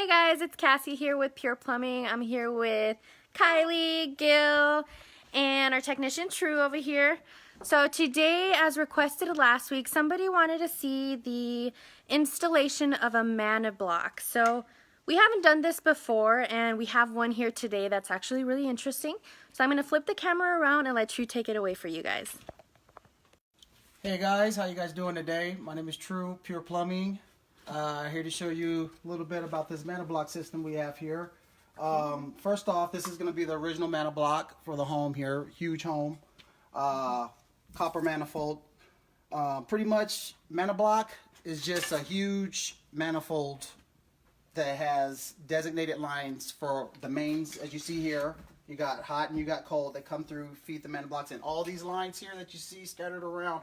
Hey guys, it's Cassie here with Pure Plumbing. I'm here with Kylie, Gil, and our technician True over here. So today, as requested last week, somebody wanted to see the installation of a Manabloc. So we haven't done this before, and we have one here today that's actually really interesting. So I'm going to flip the camera around and let True take it away for you guys. Hey guys, how you guys doing today? My name is True, Pure Plumbing. Here to show you a little bit about this Manabloc system we have here. First off, this is going to be the original Manabloc for the home here. Huge home. Copper manifold. Pretty much Manabloc is just a huge manifold that has designated lines for the mains. As you see here, you got hot and you got cold that come through, feed the Manablocs, and all these lines here that you see scattered around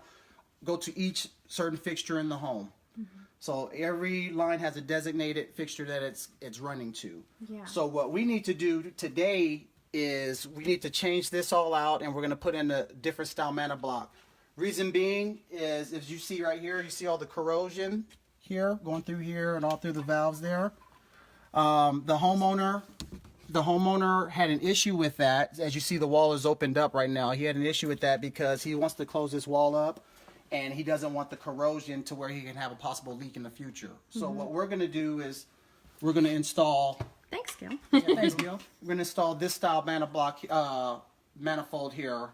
go to each certain fixture in the home. So every line has a designated fixture that it's running to. Yeah. So what we need to do today is we need to change this all out, and we're going to put in a different style Manabloc. Reason being is, as you see right here, you see all the corrosion here going through here and all through the valves there. The homeowner had an issue with that. As you see, the wall is opened up right now. He had an issue with that because he wants to close this wall up, and he doesn't want the corrosion to where he can have a possible leak in the future. So what we're going to do is we're going to install... Thanks, Gil. Yeah, thanks, Gil. We're going to install this style Manabloc manifold here.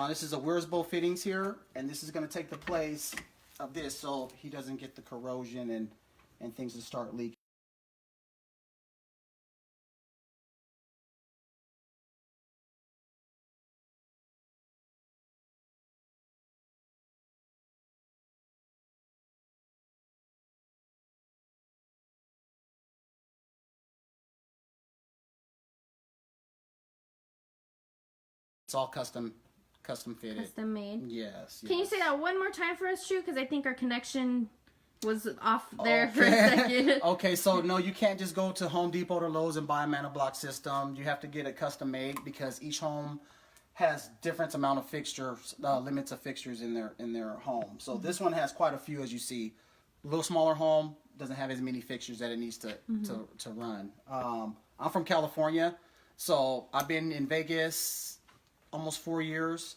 This is a Wurzbo fittings here, and this is going to take the place of this so he doesn't get the corrosion and things to start leaking. It's all custom fitted. Custom made? Yes. Can you say that one more time for us, True? Because I think our connection was off there for a second. Okay, so no, you can't just go to Home Depot or Lowe's and buy a Manabloc system. You have to get it custom made because each home has different amount of fixtures, limits of fixtures in their home. So this one has quite a few, as you see. A little smaller home doesn't have as many fixtures that it needs to run. I'm from California, so I've been in Vegas almost 4 years.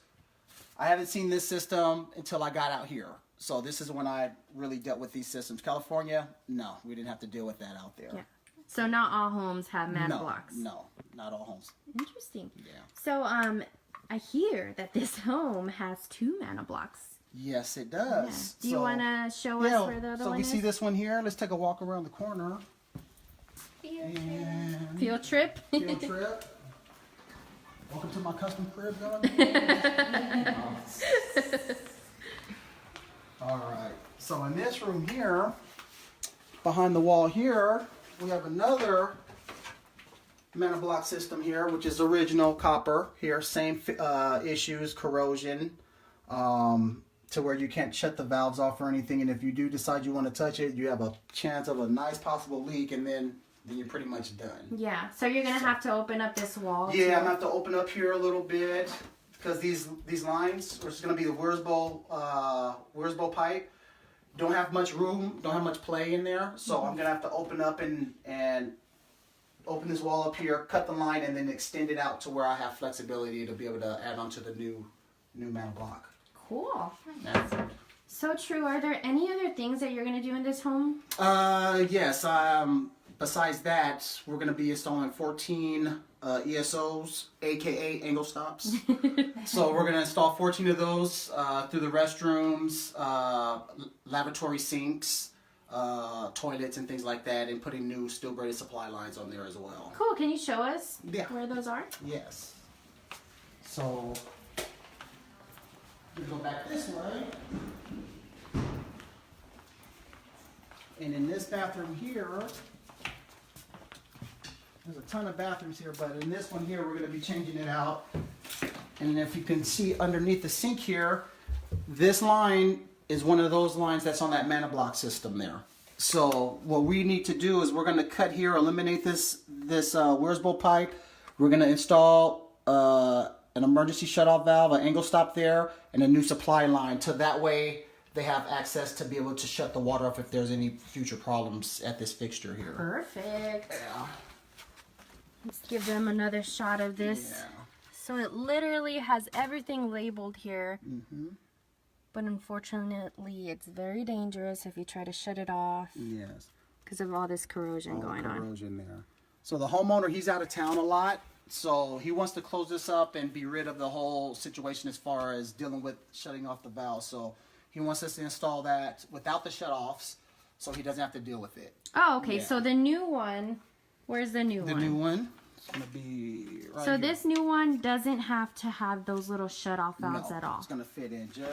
I haven't seen this system until I got out here. So this is when I really dealt with these systems. California, no, we didn't have to deal with that out there. Yeah. So not all homes have Manablocs. No, not all homes. Interesting. Yeah. So I hear that this home has 2 Manablocs. Yes, it does. Yeah. Do you want to show us where the other one is? So we see this one here. Let's take a walk around the corner. Field trip. Field trip. Welcome to my custom crib, guys. All right. So in this room here, behind the wall here, we have another Manabloc system here, which is original copper here. Same issues, corrosion, to where you can't shut the valves off or anything. And if you do decide you want to touch it, you have a chance of a nice possible leak, and then you're pretty much done. Yeah, so you're going to have to open up this wall. Yeah, I'm going to have to open up here a little bit because these lines, which is going to be the Wurzbo pipe, don't have much room, don't have much play in there. So I'm going to have to open up and open this wall up here, cut the line, and then extend it out to where I have flexibility to be able to add on to the new Manabloc. Cool. So True, are there any other things that you're going to do in this home? Yes. Besides that, we're going to be installing 14 ESOs, aka angle stops. So we're going to install 14 of those through the restrooms, lavatory sinks, toilets, and things like that, and putting new steel braided supply lines on there as well. Cool. Can you show us where those are? Yes. So we go back this way. And in this bathroom here, there's a ton of bathrooms here, but in this one here, we're going to be changing it out. And if you can see underneath the sink here, this line is one of those lines that's on that Manabloc system there. So what we need to do is we're going to cut here, eliminate this Wurzbo pipe. We're going to install an emergency shutoff valve, an angle stop there, and a new supply line. So that way they have access to be able to shut the water off if there's any future problems at this fixture here. Perfect. Yeah. Let's give them another shot of this. Yeah. So it literally has everything labeled here. But unfortunately, it's very dangerous if you try to shut it off. Yes. Because of all this corrosion going on. Corrosion there. So the homeowner, he's out of town a lot. So he wants to close this up and be rid of the whole situation as far as dealing with shutting off the valve. So he wants us to install that without the shutoffs so he doesn't have to deal with it. Oh, okay. Yeah. So the new one, where's the new one? The new one is going to be right So here. this new one doesn't have to have those little shut-off valves at all. It's going to fit in just